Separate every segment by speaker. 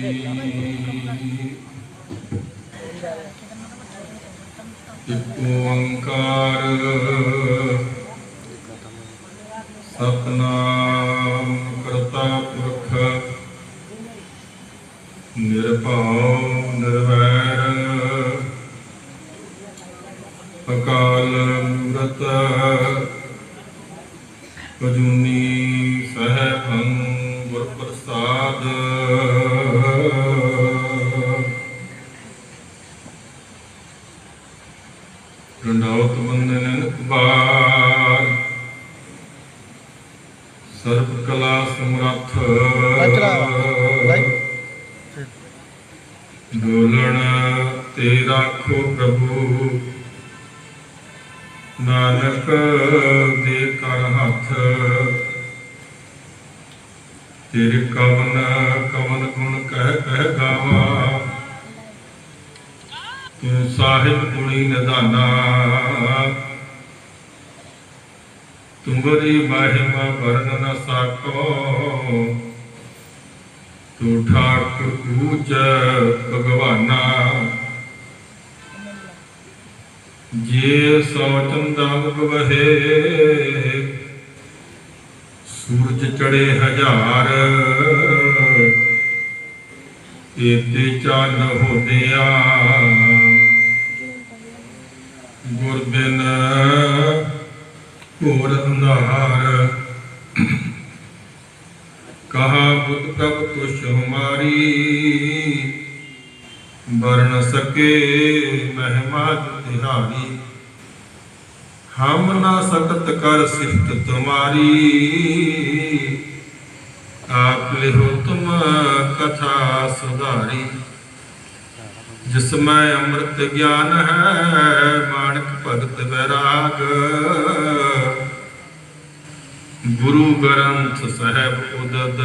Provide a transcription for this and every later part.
Speaker 1: ਇੱਕ ਓੰਕਾਰ ਸਤਿਨਾਮ ਕਰਤਾ ਪੁਰਖ ਨਿਰਭਉ ਨਿਰਵੈਰ ਅਕਾਲ ਮੂਰਤ ਅਜੂਨੀ ਸਹਿਬੰ ਗੁਰ ਪ੍ਰਸਾਦ ਰੰਡਾਉਤ ਬੰਦਨ ਕੁਬਾਰ ਸਰਬ ਕਲਾ ਸਮਰੱਥ ਡੋਲਣ ਤੇ ਰਾਖੋ ਪ੍ਰਭੂ ਨਾਨਕ ਦੇ ਕਰ ਹੱਥ ਤੇਰੇ ਕਵਨ ਕਵਨ ਗੁਣ ਕਹਿ ਕਹਿ ਗਾਵਾ ਤੂੰ ਸਾਹਿਬ ਗੁਣੀ ਨਿਧਾਨਾ ਤੁਮਰੀ ਮਹਿਮਾ ਵਰਨ ਨ ਸਾਕੋ ਤੂੰ ਠਾਕੁਰ ਊਚ ਭਗਵਾਨਾ ਜੇ ਸੋ ਚੰਦਾ ਉਗਵਹੇ ਸੂਰਜ ਚੜੇ ਹਜ਼ਾਰ ਏਤੇ ਚੰਨ ਹੋਦਿਆ ਗੁਰ ਬਿਨ ਘੋਰ ਅੰਧਾਰ ਕਹਾ ਬੁੱਧ ਪ੍ਰਭ ਤੁਸ਼ ਹਮਾਰੀ ਵਰਨ ਸਕੇ ਮਹਿਮਾ ਤਿਹਾਰੀ ਹਮ ਨਾ ਸਕਤ ਕਰ ਸਿਫਤ ਤੁਮਾਰੀ आप लिहो तुम कथा सुधारी जिसमें अमृत ज्ञान है माणक भगत वैराग गुरु ग्रंथ साहब उदद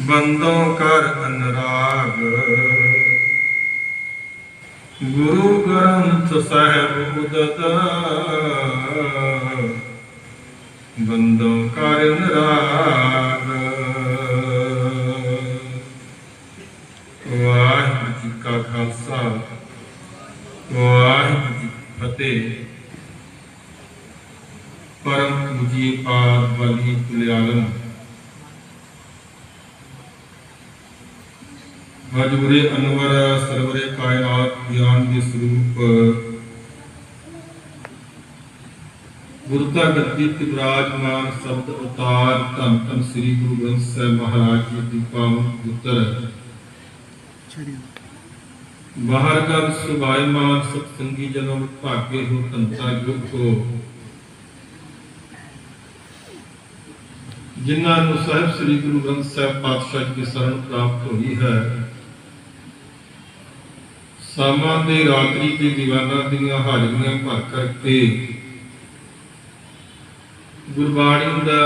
Speaker 1: बंदों कर अनुराग गुरु ग्रंथ साहब उदद ਬੰਦੋਂ ਕਰ ਨਿਰਾਗ। ਵਾਹਿਗੁਰੂ ਜੀ ਕਾ ਖਾਲਸਾ ਵਾਹਿਗੁਰੂ ਜੀ ਕੀ ਫਤਿਹ। ਪਰਮ ਪੂਜੀ ਪਾਦ ਵਾਲੀ ਕੁਲਿਆਲਮ ਹਜੂਰੇ ਅਨਵਰ ਸਰਵਰੇ ਕਾਇਨਾਤ ਗਿਆਨ ਦੇ ਸਰੂਪ ਗੁਰਤਾ ਗੱਦੀ ਤੇ ਵਿਰਾਜਮਾਨ ਸ਼ਬਦ ਅਵਤਾਰ ਧੰਨ ਧੰਨ ਸ੍ਰੀ ਗੁਰੂ ਗ੍ਰੰਥ ਸਾਹਿਬ ਮਹਾਰਾਜ ਜੀ ਦੀ ਪਾਵਨ ਪੁੱਤਰ ਬਾਹਰ ਕਾ ਸੁਭਾਇਮਾਨ ਸਤਸੰਗੀ ਜਨਮ ਭਾਗੇ ਹੋ ਧੰਤਾ ਯੁਗ ਹੋ ਜਿਨ੍ਹਾਂ ਨੂੰ ਸਾਹਿਬ ਸ੍ਰੀ ਗੁਰੂ ਗ੍ਰੰਥ ਸਾਹਿਬ ਪਾਤਸ਼ਾਹ ਜੀ ਦੀ ਸ਼ਰਨ ਪ੍ਰਾਪਤ ਹੋਈ ਹੈ। ਸਾਮਾਂ ਦੇ ਰਾਤਰੀ ਦੇ ਦੀਵਾਨਾਂ ਦੀਆਂ ਹਾਜ਼ਰੀਆਂ ਭਰ ਕਰਕੇ ਗੁਰਬਾਣੀ ਦਾ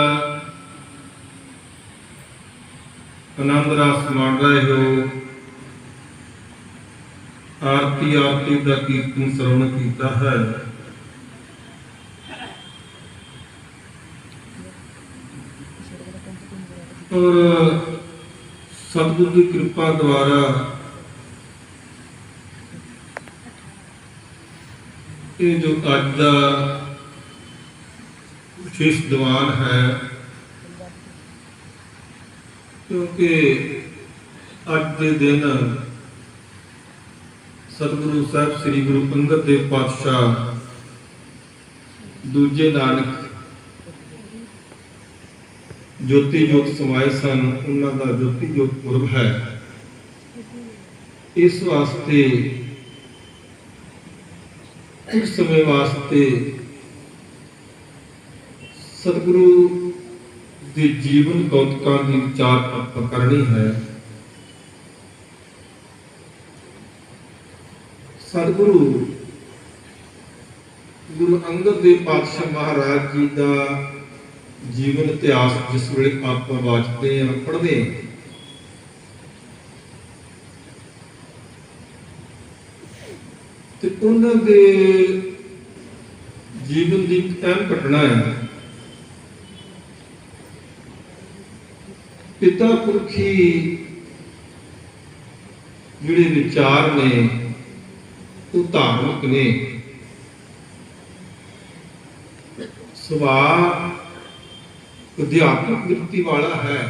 Speaker 1: ਆਨੰਦ ਰਸ ਮਾਣ ਰਹੇ ਹੋ। ਆਰਤੀ ਆਰਤੀ ਦਾ ਕੀਰਤਨ ਸਰਵਣ ਕੀਤਾ ਹੈ। ਔਰ ਸਤਿਗੁਰੂ ਦੀ ਕਿਰਪਾ ਦੁਆਰਾ ਇਹ ਜੋ ਅੱਜ ਦਾ ਵਿਸ਼ੇਸ਼ ਦੀਵਾਨ ਹੈ, ਕਿਉਂਕਿ ਅੱਜ ਦੇ ਦਿਨ ਸਤਿਗੁਰੂ ਸਾਹਿਬ ਸ੍ਰੀ ਗੁਰੂ ਅੰਗਦ ਦੇਵ ਪਾਤਸ਼ਾਹ ਦੂਜੇ ਨਾਨਕ ਜੋਤੀ ਜੋਤ ਸਮਾਏ ਸਨ, ਉਹਨਾਂ ਦਾ ਜੋਤੀ ਜੋਤ ਪੁਰਬ ਹੈ। ਇਸ ਵਾਸਤੇ ਕੁਝ ਸਮੇਂ ਵਾਸਤੇ ਸਤਿਗੁਰੂ ਦੇ ਜੀਵਨ ਕੌਤਕਾਂ ਦੀ ਵਿਚਾਰ ਆਪਾਂ ਕਰਨੀ ਹੈ। ਸਤਿਗੁਰੂ ਗੁਰੂ ਅੰਗਦ ਦੇਵ ਪਾਤਸ਼ਾਹ ਮਹਾਰਾਜ ਜੀ ਦਾ ਜੀਵਨ ਇਤਿਹਾਸ ਜਿਸ ਵੇਲੇ ਆਪਾਂ ਵਾਚਦੇ ਹਾਂ, ਪੜ੍ਹਦੇ ਹਾਂ, ਤੇ ਉਹਨਾਂ ਦੇ ਜੀਵਨ ਦੀ ਇੱਕ ਅਹਿਮ ਘਟਨਾ ਹੈ ਕਿ पिता पुरखी जिहड़े विचार ने वो धार्मिक ने, सुभाव अध्यात्मिक वृत्ति वाला है,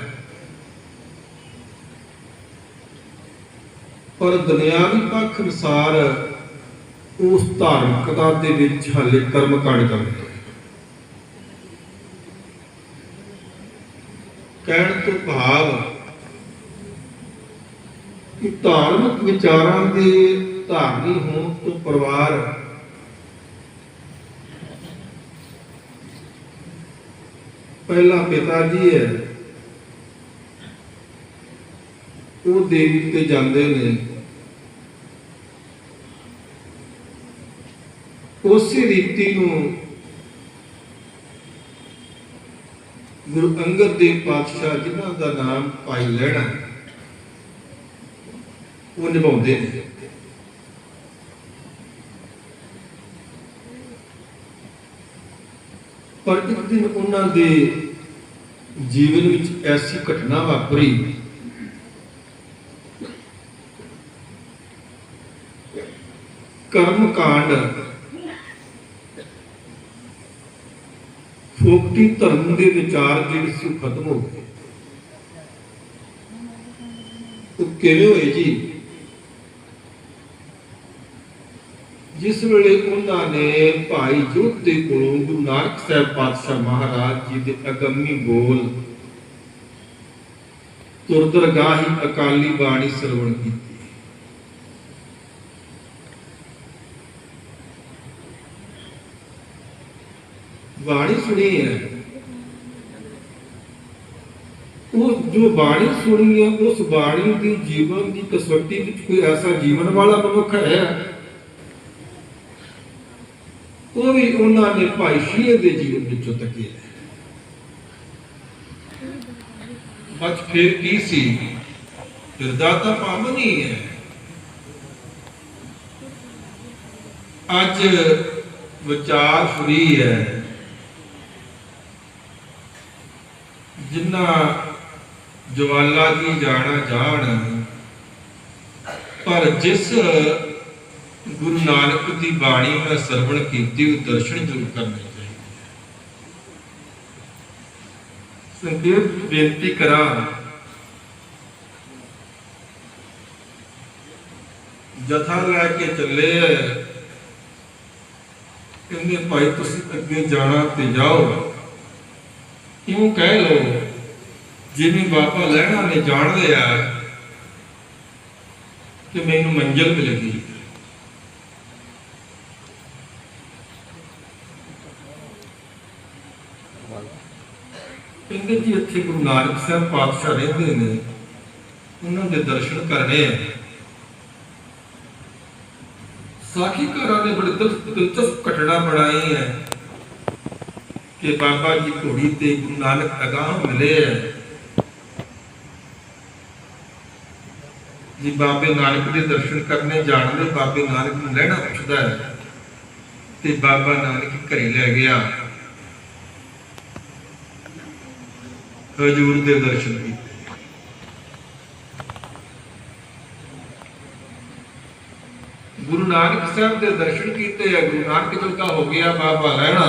Speaker 1: पर दुनियावी पक्ष अनुसार उस धार्मिकता दे विच हाले कर्म कांड करते हैं। कहण तो भाव कि धार्मिक विचारां दे धारनी होण तो परिवार पहला पिता जी है, वो देवी ते जाते ने, उसी रीति नूं गुरु अंगद देव पातशाह जिन्हां दा नाम भाई लैणा वो निभाउंदे ने। पर एक दिन उन्हां दे जीवन विच ऐसी घटना वापरी कर्म कांड फोकटी धर्म के विचार जिहड़े सी खत्म हो गए। तो किवें होए जी? जिस वेले उन्होंने भाई जोधे कोलों गुरु नानक साहब पातशाह महाराज जी के अगमी बोल तुरदरगाही अकाली बाणी सरवण की, बाणी सुनी है। वो जो बाणी सुनी है उस बाणी की जीवन की कसौटी में कोई ऐसा जीवन वाला मनुख है, वो भी उन्होंने भाई शीह के जीवन विचों तके है। बच फिर की सी, फिर दाता पावन ही है। अज विचार फ्री है, जिन्ना ज्वाला की जाना जान, पर जिस गुरु नानक की बाणी में सरवण की दर्शन जरूर करने चाहिए। संकेत बेनती करा, जथा लैके चले कहते भाई तुसी अगे जाना ते जाओ, यूं कह लो जिवें बाबा लहणा ने जान लिया कि मैनू मंजिल मिल गई। कहते जी इत्थे गुरु नानक साहब पातशाह रहंदे ने, उन्होंने दर्शन करने हैं। साखीकारां ने बड़ी दिलचस्प घटना बनाई है कि बाबा जी घोड़ी ते गुरु नानक अगाह मिले है जी। बाबे नानक के दर्शन करने जाने, बाबे नानक नूं लहणा पुछदा है ते बाबा नानक घरे लै गया, हजूर दे दर्शन कीते। गुरु नानक साहब के दर्शन किए, गुरु नानक जल का हो गया बाबा लहणा।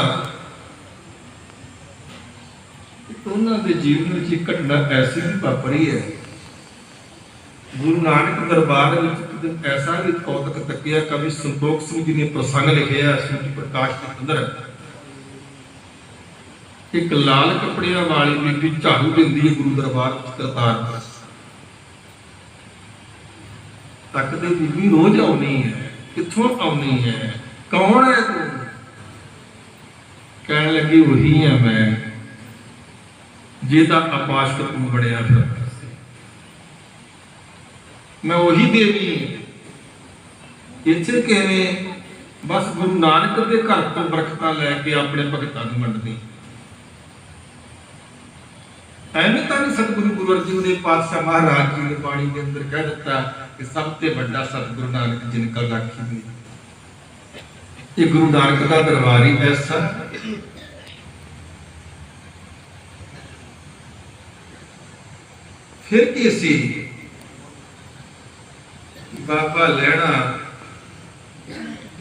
Speaker 1: उन्होंने जीवन में घटना ऐसी भी वापरी है। गुरु नानक दरबार में ऐसा भी कौतक तकिया, कवि संतोख सिंह जी ने प्रसंग लिखे है सूर्य प्रकाश के अंदर। एक लाल कपड़िया वाली बीबी झाड़ू देंदी है गुरु दरबार करतार तक दे। बीबी रोज आउनी है, कित्थों आउनी है, कौन है तू? कहने लगी वही है मैं जेदा अपाशक तू बड़िया फिर, मैं वही देवी। इत्थे किवें बस गुरु नानक के घर तो बरकतां लैके अपने भगतां नूं वंडदी। एवें तां नहीं सतगुरु गुरु अर्जन देव पातशाह महाराज जी ने बाणी के अंदर कह दिता कि सबसे बड़ा सतगुरु नानक जिनका राखी नहीं। ये गुरु नानक का दरबार ही ऐसा। फिर की सी बाबा लैणा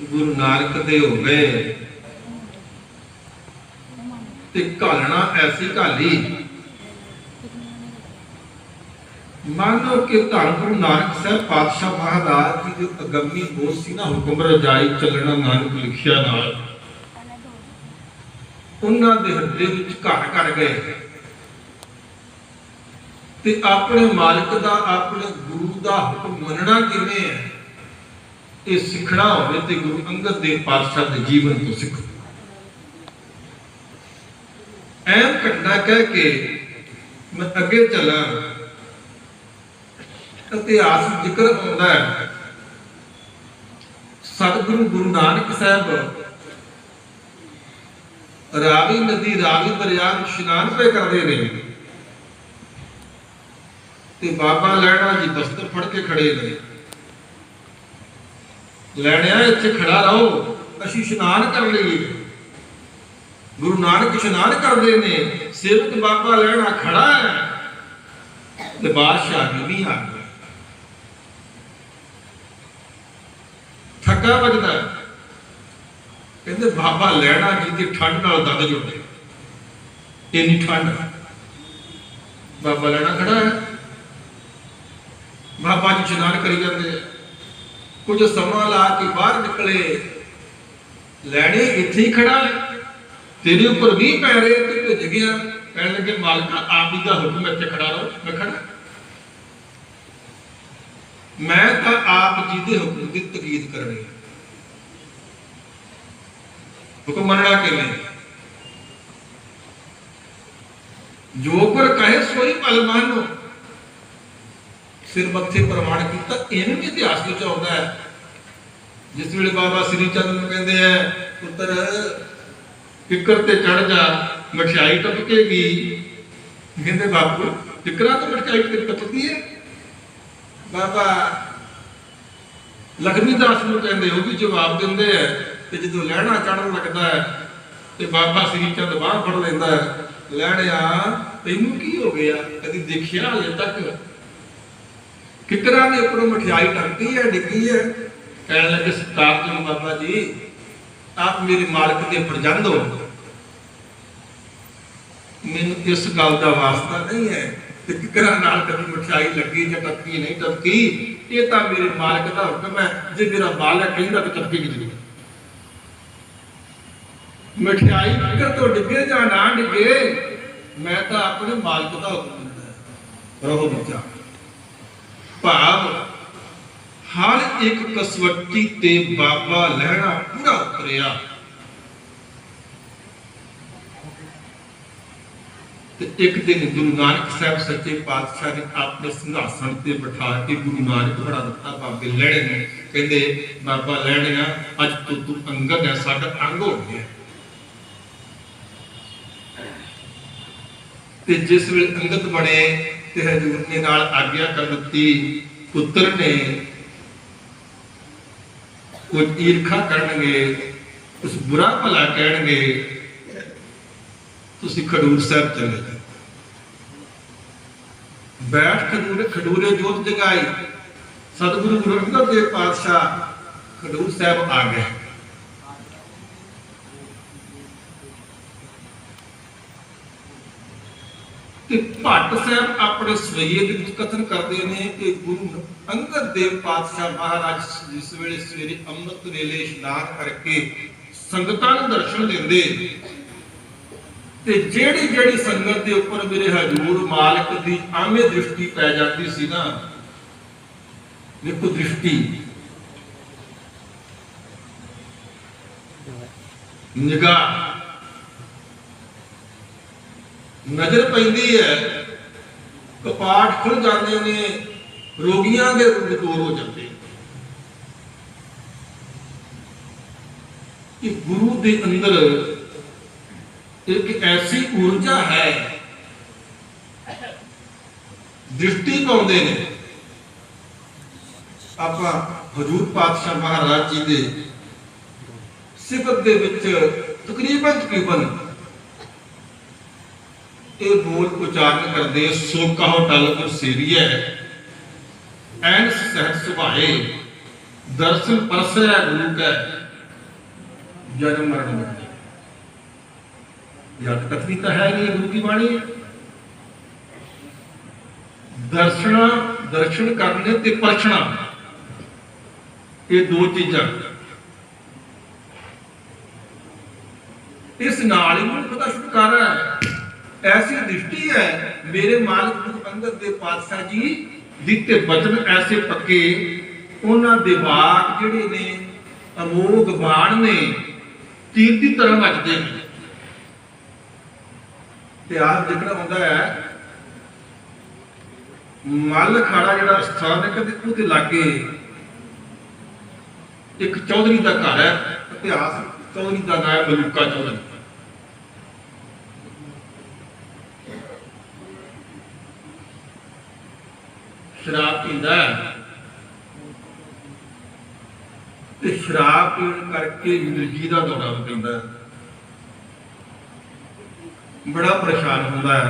Speaker 1: गुरु नानक दे हो गए ते घालना ऐसी घाली मानो कि धन गुरु नानक साहब पातशाह महाराज जी जो अगमी बोध सी ना हुक्म रजाई चलना नानक लिखिया नाल उन्हां दे हृदय विच घर कर गए ते अपने मालिक दा अपने गुरु दा हुक्म मनना किवें है ये सिखना होवे ते गुरु अंगद देव पातशाह दे जीवन तो सिखो। ऐम घटना कह के मैं अगे चला इतिहास जिक्र आउंदा है सतगुरु गुरु नानक साहब रावी नदी रावी दरिया में इशनान पे करते रहे ते बाबा लैणा जी बस्तर फड़ के खड़े ने लैणिया इत्थे खड़ा रहो असीं इशनान कर लईए। गुरु नानक इशनान करते ने सेवक बाबा लैणा खड़ा है ते बादशाह नहीं आ गया थका बजदा कहते बाबा लैणा जी की ठंड नाल दग जुड़े इन्नी ठंड बाबा लैणा खड़ा है बाबा जी इशनान करी जाते कुछ समा ला के बाहर निकले लैणे इत्थे ही खड़ा है तेरे ऊपर भी पै रहे ते भुज गया कहने लगे मालिका आप ही का हुक्म इत्थे खड़ा रहो मैं खड़ा मैं तो आप जी के हुक्म की तकीद करनी हुक्म मनना किवें जो पर कहे सोई पल मानो सिर मत्थे प्रमाण किया इन्हें भी इतिहास में आता है जिस वे बाबा श्री चंद कहते हैं पुत्र किकर ते चढ़ जा मठियाई टपकेगी कहते बापू किकरा तो मठियाई टपकती है बाबा लक्ष्मीदास ਨੂੰ ਕਹਿੰਦੇ ਉਹ ਵੀ ਜਵਾਬ ਦਿੰਦੇ ਆ ਤੇ ਜਦੋਂ ਲਹਿਣਾ ਚੜਨ ਲੱਗਦਾ ਹੈ ਤੇ ਬਾਬਾ ਸ੍ਰੀ ਚੰਦ ਬਾਹ ਫੜ ਲੈਂਦਾ ਹੈ ਲਹਿਣਿਆ ਤੈਨੂੰ ਕੀ ਹੋ ਗਿਆ ਕਦੀ ਦੇਖਿਆ ਹਲੇ ਤੱਕ ਕਿਕਰਾਂ ਦੇ ਉੱਪਰੋਂ ਮਠਿਆਈ ਟੰਗਦੀ ਹੈ ਡਿੱਗੀ ਹੈ ਕਹਿਣ ਲੱਗੇ ਸਤਿਕਾਰ ਤੋਂ ਬਾਬਾ ਜੀ ਆਪ ਮੇਰੇ ਮਾਲਕ ਦੇ ਪ੍ਰਜੰਦ ਹੋ ਮੈਨੂੰ ਇਸ ਗੱਲ ਦਾ ਵਾਸਤਾ ਨਹੀਂ ਹੈ कि किकरा नाल कभी मिठाई लगी या टपकी नहीं टपकी ये तो मेरे मालिक का हुक्म है जे मेरा मालिक कहता तो टपकेगी जरूर मिठाई किकर तो डिगे या ना डिगे मैं तो अपने मालिक का हुक्म दिता रहो बच्चा भाव हर एक कसवट्टी ते बाबा लहना पूरा उतरिया एक दिन गुरु नानक साहब सच्चे पातशाह ने अपने सिंहासन से बिठा के गुरु नानक बड़ा दिता बाबे लैणे ने कहते बाबा लैणिया अज तो तू अंगद है साडा अंग हो गया ते जिस वे अंगद बने ते हजूर ने नाल आज्ञा कर दी पुत्र ने कुछ ईर्खा करनगे कुछ बुरा भला कहणगे तुसी खडूर साहब चले जाओ बैठ खडूरे जोत जगाई सतगुरु गुरु अंगद देव पातशाह खडूर साहब आ गए ते भट्ट साहब अपने सवैये दे विच कथन करते हैं कि गुरु अंगद देव पातशाह महाराज जिस वेले सवेरे अमृत वेले इशनान करके संगतां नूं दर्शन देंदे ते जेड़ी जेड़ी संगत के ऊपर मेरे हजूर मालिक की आमे दृष्टि पै जाती सी ना देखो दृष्टि निगाह नजर पैंदी है कपाट खुल जाते ने रोगियों के रूप दूर हो जाते कि गुरु के अंदर एक ऐसी ऊर्जा है दृष्टि पाउंदे ने आपां हजूर पातशाह महाराज जी दे सिफत दे विच तकरीबन ये बोल उच्चारण करते सो कहो टल सेरिय एन सहज सुभाए दर्शन परसै गुरु कै जन्म मरण बंधे। या कथनी तो है नहीं, गुरु की बाणी है। दर्शन करने ते परछना ये दो चीजा इस नाल ही पता छुटकारा है। ऐसी दृष्टि है मेरे मालिक गुरु अंगद देव पातशाह जी दिते बचन ऐसे पक्के, उन्हां दे वाक जिहड़े ने अमोघ बाण ने तीर की तरह वजदे ने। इतिहास जिक्र होंदा है मल खाड़ा जिहड़ा स्थान है कदे उहदे लागे एक चौधरी का घर है। इतिहास चौधरी का नाम है मलूका चौधरी। शराब पींदा है ते शराब पीण करके मिर्गी का दौरा पैंदा है, बड़ा परेशान होंदा है।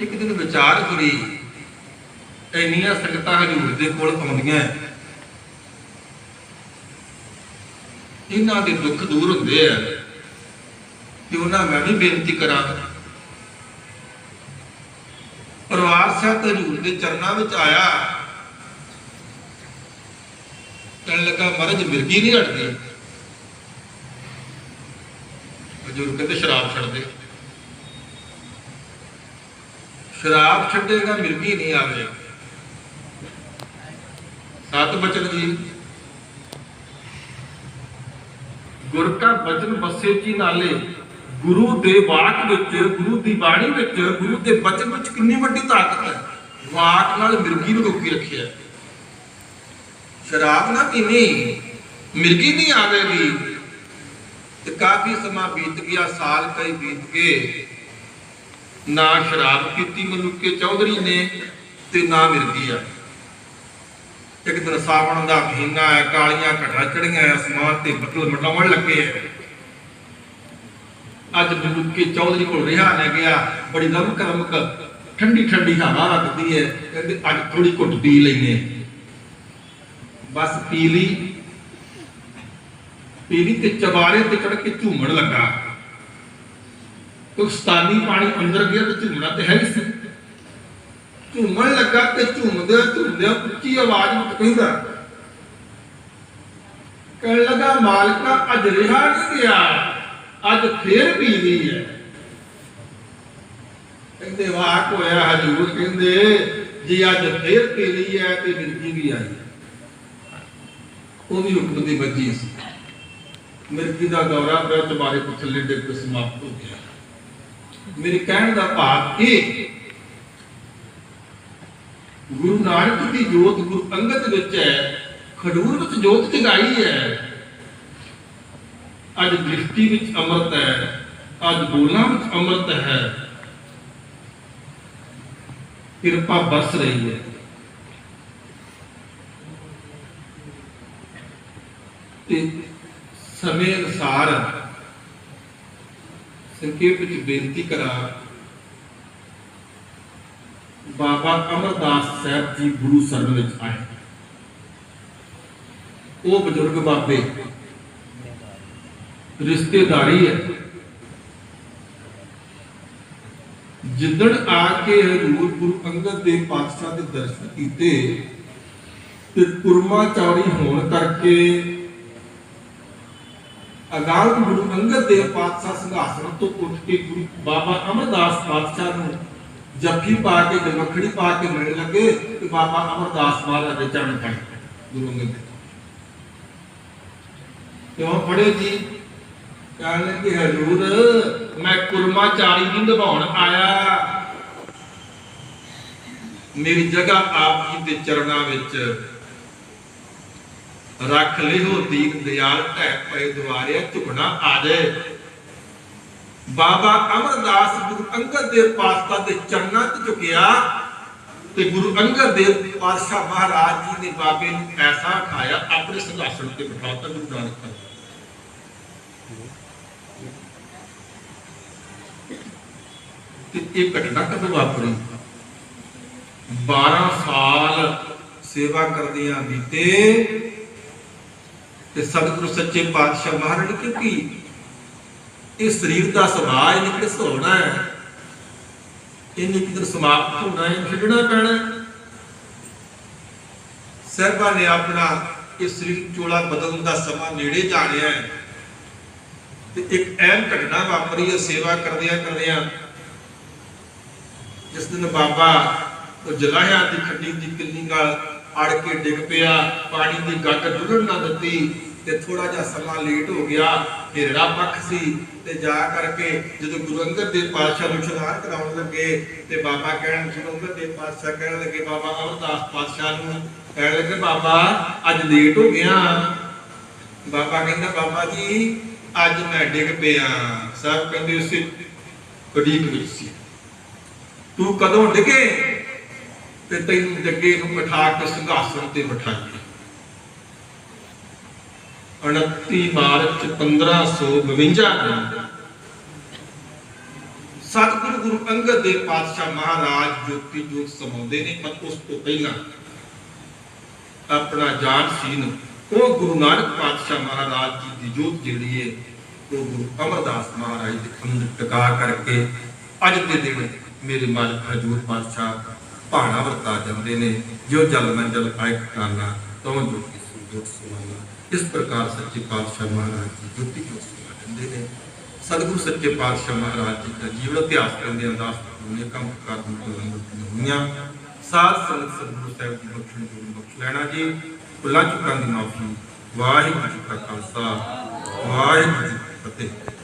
Speaker 1: एक दिन विचार करी इन्नियां संगतां हजूर दे कोल आउंदियां, इन्हां दे दुख दूर हुंदे आ कि उन्हां मैं भी बेनती करां। परिवार सहित हजूर के चरणों में आया, कहने लगा महाराज मिर्गी नहीं हटती। हजूर कहते शराब छड़ दे, शराब छड़ेगा मिर्गी नहीं आवे। सत बचन जी गुर का बचन बसे जी नाले। गुरु दे वाक विच, गुरु दी बाणी विच, गुरु दे बचन विच कितनी वड्डी ताकत है। वाक नाल मिर्गी नूं रोकी रखिया। शराब ना पीनी, मिर्गी नहीं आवेगी। ते काफी समा बीत गया, साल कई बीत गए, ना शराब पीती मलूके चौधरी ने ते ना मिर्गी आ। एक दिन सावन का महीना है, कालियां घटा चढ़ियां, आसमान ते बदल मंडावन लगे है। अज मलूके चौधरी को रिहा ले गया, बड़ी रमक रमक ठंडी ठंडी हवा लगती है। कहते अज थोड़ी घुट पी लेने, बस पी ली ते चबारे ते चढ़ के झूमन लगा। तो सतानी पानी अंदर गया तो झूमना तो है ही। झूमन लगा ते झूमदे झूमदे उच्ची आवाज में कहंदा, कहने लगा मालिका अज रिहा नहीं गया, अज फिर पी ली है। कहते वाक होया हजूर, कहते जी अज फिर पी ली है तो मिर्गी भी आई, वो भी हुक्म दी बची। मिर्गी का दौरा पिया, चबारे को थले डिग के समाप्त हो गया। मेरे कहने का भाव ये, गुरु नानक की जोत गुरु अंगद विच है, खडूर विच जोत जगाई है। अज दृष्टि विच अमृत है, अज बोलना विच अमृत है। कृपा बरस रही है। समय अनुसार संकेत विच बेनती करा, बाबा अमरदास साहब जी गुरु शरण विच आए। वो बुजुर्ग बाबे रिश्तेदारी है। जिदन आके हजूर गुरु अंगद देव पातशाह के दर्शन किए ते कुरमा चौड़ी होने करके अगाल गुरु अंगद देव पातशाह सिंघासन तो उठ के गुरु बाबा अमरदास पातशाह नूं जफ्फी पा के गलवखड़ी पा के मिलने लगे कि बाबा अमरदास महाराज दे चरण पड़ गुरु अंगद देव क्यों पढ़े जी। कहने लगे हजूर मैं कुरमा चारी नहीं निभाउण आया, मेरी जगह आप जी के चरणों विच रख लियो। दीन दयाल ढह पे द्वारे झुकना आ जाए। बाबा अमरदास गुरु अंगद देव पातशाह के चरणों च झुकिया ते गुरु अंगद देव पातशाह महाराज जी ने बाबे नूं ऐसा खाया, अपने सिंघासन ते बिठाता। गुरु नानक ਤੇ ਇਹ ਘਟਨਾ ਕਦੋਂ ਵਾਪਰੀ? 12 ਸਾਲ ਸੇਵਾ ਕਰਦਿਆਂ ਬੀਤੇ ਤੇ ਸਤਿਗੁਰੂ ਸੱਚੇ ਪਾਤਸ਼ਾਹ ਮਹਾਰਾਜ, ਕਿਉਂਕਿ ਇਹ ਸਰੀਰ ਦਾ ਸੁਭਾਅ ਇਹਨੇ ਕਿਸ ਹੋਣਾ ਹੈ, ਇਹਨੇ ਕਿਧਰ ਸਮਾਪਤ ਹੋਣਾ ਹੈ, ਛੱਡਣਾ ਪੈਣਾ। ਸਾਹਿਬਾਂ ਨੇ ਆਪਣਾ ਇਸ ਸਰੀਰ ਚੋਲਾ ਬਦਲਣ ਦਾ ਸਮਾਂ ਨੇੜੇ ਜਾਣਿਆ ਹੈ ਤੇ ਇੱਕ ਅਹਿਮ ਘਟਨਾ ਵਾਪਰੀ ਹੈ ਸੇਵਾ ਕਰਦਿਆਂ। ਜਿਸ ਦਿਨ ਬਾਬਾ ਉਹ ਜਲਾਹਿਆਂ ਦੀ ਖੱਡੀ ਦੀ ਕਿੰਨੀ ਨਾਲ ਅੜ ਕੇ ਡਿੱਗ ਪਿਆ, ਪਾਣੀ ਦੀ ਗੱਗ ਡੁੱਲਣ ਨਾ ਦਿੱਤੀ ਤੇ ਥੋੜਾ ਜਿਹਾ ਸਮਾਂ ਲੇਟ ਹੋ ਗਿਆ। ਹੇਰੜਾ ਪੱਖ ਸੀ ਤੇ ਜਾ ਕਰਕੇ ਜਦੋਂ ਗੁਰੂ ਅੰਗਦ ਦੇਵ ਪਾਤਸ਼ਾਹ ਨੂੰ ਇਸ਼ਨਾਨ ਕਰਾਉਣ ਲੱਗੇ ਤੇ ਬਾਬਾ ਗੁਰੂ ਅੰਗਦ ਦੇਵ ਪਾਤਸ਼ਾਹ ਕਹਿਣ ਲੱਗੇ, ਬਾਬਾ ਅਮਰਦਾਸ ਪਾਤਸ਼ਾਹ ਨੂੰ ਕਹਿਣ ਲੱਗੇ, ਬਾਬਾ ਅੱਜ ਲੇਟ ਹੋ ਗਿਆ। ਬਾਬਾ ਕਹਿੰਦਾ, ਬਾਬਾ ਜੀ ਅੱਜ ਮੈਂ ਡਿੱਗ ਪਿਆ। ਸਭ ਕਹਿੰਦੇ ਉਸੇ ਉਡੀਕ ਵਿੱਚ ਸੀ, ਤੂੰ ਕਦੋਂ ਡਿੱਗੇ ਤੇ ਤੈਨੂੰ ਜੱਗੇ ਨੂੰ ਬਿਠਾ ਕੇ ਸਿੰਘਾਸਣ ਤੇ ਬਿਠਾਇਆ। 29 ਮਾਰਚ 1552 ਨੂੰ ਸਤਿਗੁਰੂ ਗੁਰੂ ਅੰਗਦ ਦੇਵ ਪਾਤਸ਼ਾਹ ਮਹਾਰਾਜ ਜੋਤੀ ਜੋਤ ਸਮਾਉਂਦੇ ਨੇ, ਪਰ ਉਸ ਤੋਂ ਪਹਿਲਾਂ ਆਪਣਾ ਜਾਨਸ਼ੀਨ ਉਹ ਗੁਰੂ ਨਾਨਕ ਪਾਤਸ਼ਾਹ ਮਹਾਰਾਜ ਜੀ ਦੀ ਜੋਤ ਜਿਹੜੀ ਹੈ ਉਹ ਗੁਰੂ ਅਮਰਦਾਸ ਮਹਾਰਾਜ ਦੇ ਅੰਦਰ ਟਿਕਾ ਕਰਕੇ ਅੱਜ ਦੇ ਦਿਨ ਮੇਰੇ ਮਾਲਕ ਹਜ਼ੂਰ ਪਾਤਸ਼ਾਹ ਭਾਣਾ ਵਰਤਾ ਜਾਂਦੇ ਨੇ। ਜੋ ਜਲ ਮੈਂ ਜਲ ਪਾਇ ਕਾਨਾ ਤੋਂ ਜੋਤ ਸਮਾਨਾ। ਇਸ ਪ੍ਰਕਾਰ ਸੱਚੇ ਪਾਤਸ਼ਾਹ ਮਹਾਰਾਜ ਜੀ ਜੋਤੀ ਜੋਤ ਸਮਾ ਦਿੰਦੇ ਨੇ। ਸਤਿਗੁਰੂ ਸੱਚੇ ਪਾਤਸ਼ਾਹ ਮਹਾਰਾਜ ਜੀ ਦਾ ਜੀਵਨ ਇਤਿਹਾਸ ਕਰਦੇ ਅੰਦਾਜ਼ ਨੇ ਕੰਮ ਕਰ ਹੋਈਆਂ। ਸਾਧ ਸੰਗਤ ਸਤਿਗੁਰੂ ਸਾਹਿਬ ਦੀ ਬਖਸ਼ਣ ਨੂੰ ਬਖਸ਼ ਲੈਣਾ ਜੀ। ਭੁੱਲਾਂ ਚੁੱਕਾਂ ਦੀ ਮਾਫੀ। ਵਾਹਿਗੁਰੂ ਜੀ ਕਾ ਖਾਲਸਾ, ਵਾਹਿਗੁਰੂ ਜੀ ਕੀ ਫਤਿਹ।